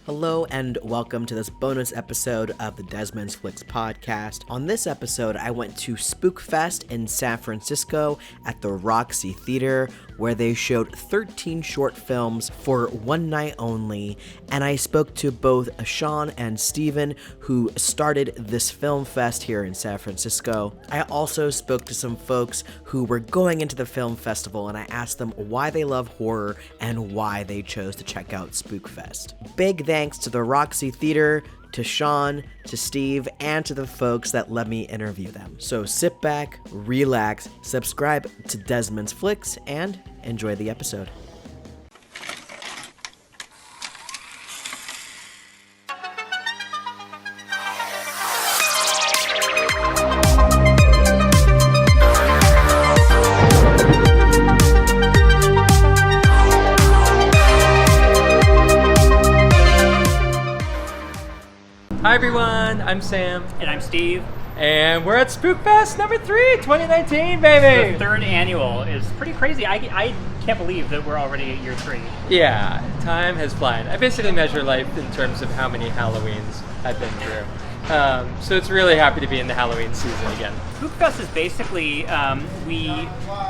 Hello and welcome to this bonus episode of the Desmond's Flicks podcast. On this episode, I went to SpookFest in San Francisco at the Roxy Theater, where they showed 13 short films for one night only, and I spoke to both Shen and Stephen, who started this film fest here in San Francisco. I also spoke to some folks who were going into the film festival, and I asked them why they love horror and why they chose to check out SpookFest. Big thanks to the Roxy Theater, to Shen, to Steve, and to the folks that let me interview them. So sit back, relax, subscribe to Desmond's Flicks, and enjoy the episode. Hi everyone, I'm Sam. And I'm Steve. And we're at SpookFest number 3, 2019, baby! The third annual is pretty crazy. I can't believe that we're already at year 3. Yeah, time has flown. I basically measure life in terms of how many Halloweens I've been through. So it's really happy to be in the Halloween season again. SpookFest is basically,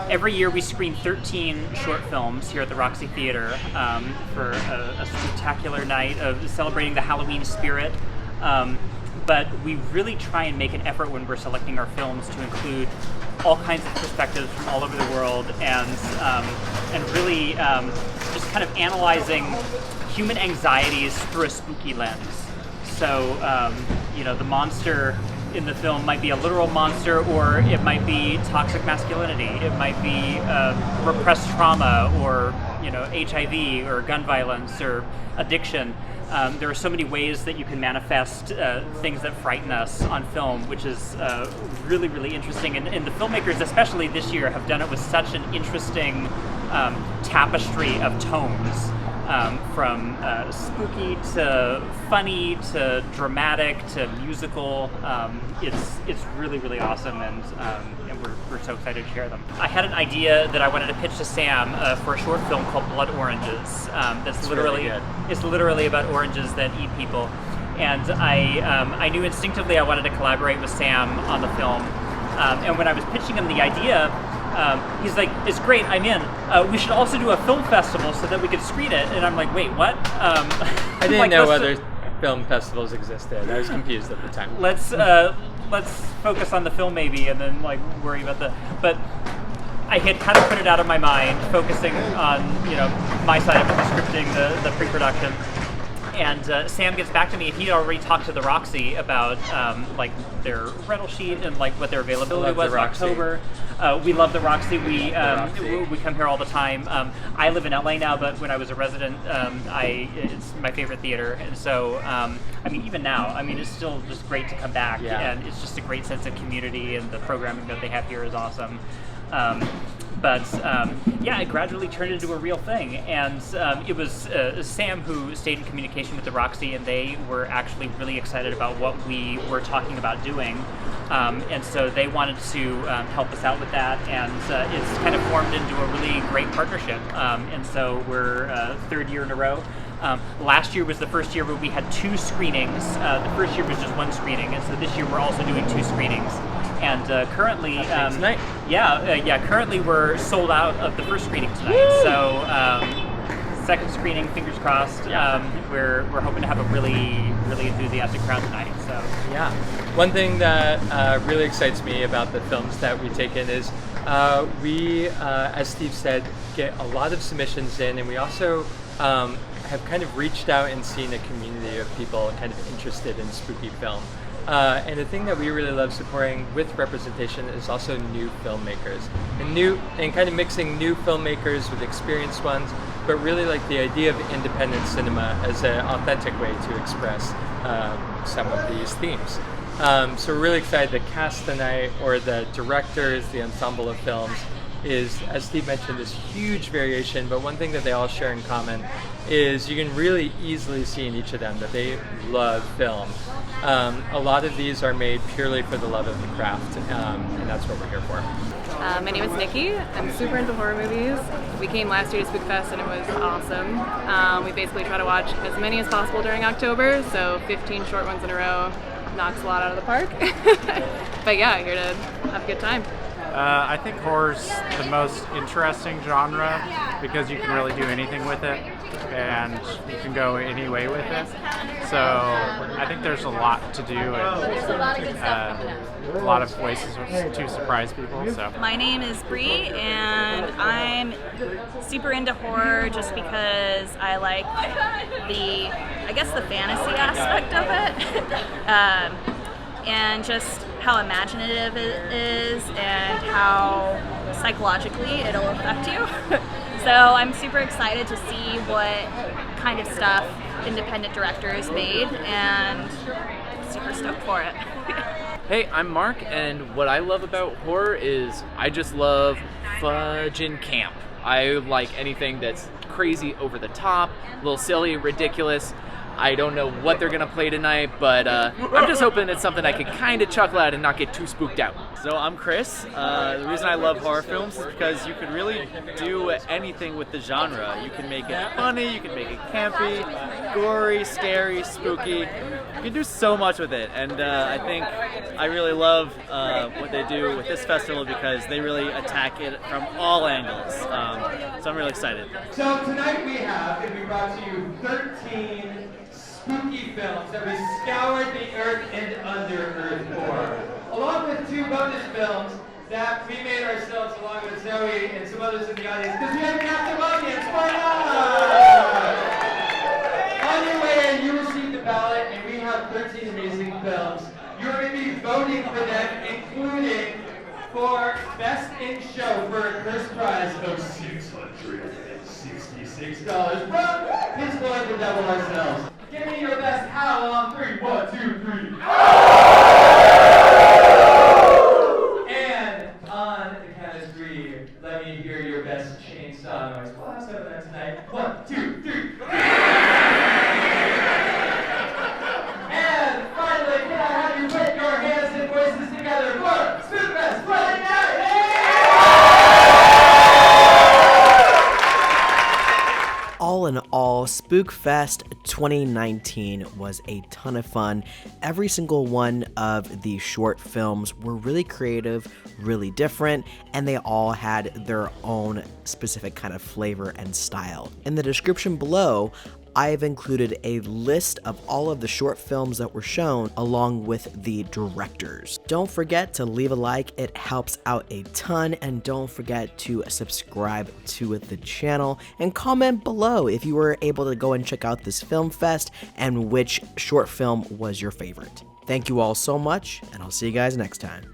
every year we screen 13 short films here at the Roxy Theater for a spectacular night of celebrating the Halloween spirit. But we really try and make an effort when we're selecting our films to include all kinds of perspectives from all over the world and really just kind of analyzing human anxieties through a spooky lens. So, the monster in the film might be a literal monster, or it might be toxic masculinity. It might be repressed trauma, or, HIV, or gun violence, or addiction. There are so many ways that you can manifest things that frighten us on film, which is really, really interesting. And the filmmakers, especially this year, have done it with such an interesting tapestry of tones, from spooky to funny to dramatic to musical. It's really, really awesome, and we're so excited to share them. I had an idea that I wanted to pitch to Sam for a short film called Blood Oranges. That's literally really it's literally about oranges that eat people, and I knew instinctively I wanted to collaborate with Sam on the film. And when I was pitching him the idea, he's like, "It's great, I'm in. We should also do a film festival so that we could screen it." And I'm like, "Wait, what?" I didn't know other film festivals existed. I was confused at the time. Let's focus on the film maybe, and then worry about But I had kind of put it out of my mind, focusing on my side of the scripting, the pre-production. And Sam gets back to me, and he'd already talked to the Roxy about their rental sheet and what their availability was in October. We love the Roxy. We come here all the time. I live in LA now, but when I was a resident, it's my favorite theater. And so, even now, it's still just great to come back. Yeah. And it's just a great sense of community, and the programming that they have here is awesome. It gradually turned into a real thing, and it was Sam who stayed in communication with the Roxy, and they were actually really excited about what we were talking about doing, and so they wanted to help us out with that, and it's kind of formed into a really great partnership, and so we're third year in a row. Last year was the first year where we had 2 screenings. The first year was just 1 screening, and so this year we're also doing 2 screenings. And currently, tonight. Currently we're sold out of the first screening tonight. Woo! So second screening, fingers crossed. Yeah. We're hoping to have a really, really enthusiastic crowd tonight. So yeah, one thing that really excites me about the films that we take in is we, as Steve said, get a lot of submissions in, and we also have kind of reached out and seen a community of people kind of interested in spooky film. And the thing that we really love supporting with representation is also new filmmakers, and kind of mixing new filmmakers with experienced ones, but really the idea of independent cinema as an authentic way to express some of these themes. So we're really excited. The cast tonight, or the directors, the ensemble of films, is, as Steve mentioned, this huge variation, but one thing that they all share in common is you can really easily see in each of them that they love film. A lot of these are made purely for the love of the craft, and that's what we're here for. My name is Nikki. I'm super into horror movies. We came last year to SpookFest and it was awesome. We basically try to watch as many as possible during October, so 15 short ones in a row knocks a lot out of the park. But yeah, here to have a good time. I think horror's the most interesting genre because you can really do anything with it and you can go any way with it. So I think there's a lot to do and a lot of ways to surprise people. So my name is Bree and I'm super into horror just because I like the fantasy aspect of it. And just how imaginative it is and how psychologically it'll affect you. So I'm super excited to see what kind of stuff independent directors made and super stoked for it. Hey, I'm Mark, and what I love about horror is I just love fudging camp. I like anything that's crazy, over the top, a little silly, ridiculous. I don't know what they're gonna play tonight, but I'm just hoping it's something I can kind of chuckle at and not get too spooked out. So I'm Chris. The reason I love horror films is because you can really do anything with the genre. You can make it funny, you can make it campy, gory, scary, spooky. You can do so much with it, and I think I really love what they do with this festival because they really attack it from all angles. So I'm really excited. So tonight we brought to you 13 spooky films that we scoured the earth and under earth for, along with 2 bonus films that we made ourselves along with Zoe and some others in the audience, because we have an active audience. Why not? On your way in, you received the ballot, and we have 13 amazing films. You're going to be voting for them, including for Best in Show for a first prize of $666 from His Lord the Devil ourselves. Give me your best howl on 3. 1, 2, 3. And on the count of 3, let me hear your best chainsaw noise. We'll have some of that tonight. 1, 2, 3. And finally, can I have you put your hands and voices together for SpookFest Friday Night? All in all, SpookFest 2019 was a ton of fun. Every single one of the short films were really creative, really different, and they all had their own specific kind of flavor and style. In the description below, I've included a list of all of the short films that were shown along with the directors. Don't forget to leave a like, it helps out a ton, and don't forget to subscribe to the channel and comment below if you were able to go and check out this film fest and which short film was your favorite. Thank you all so much, and I'll see you guys next time.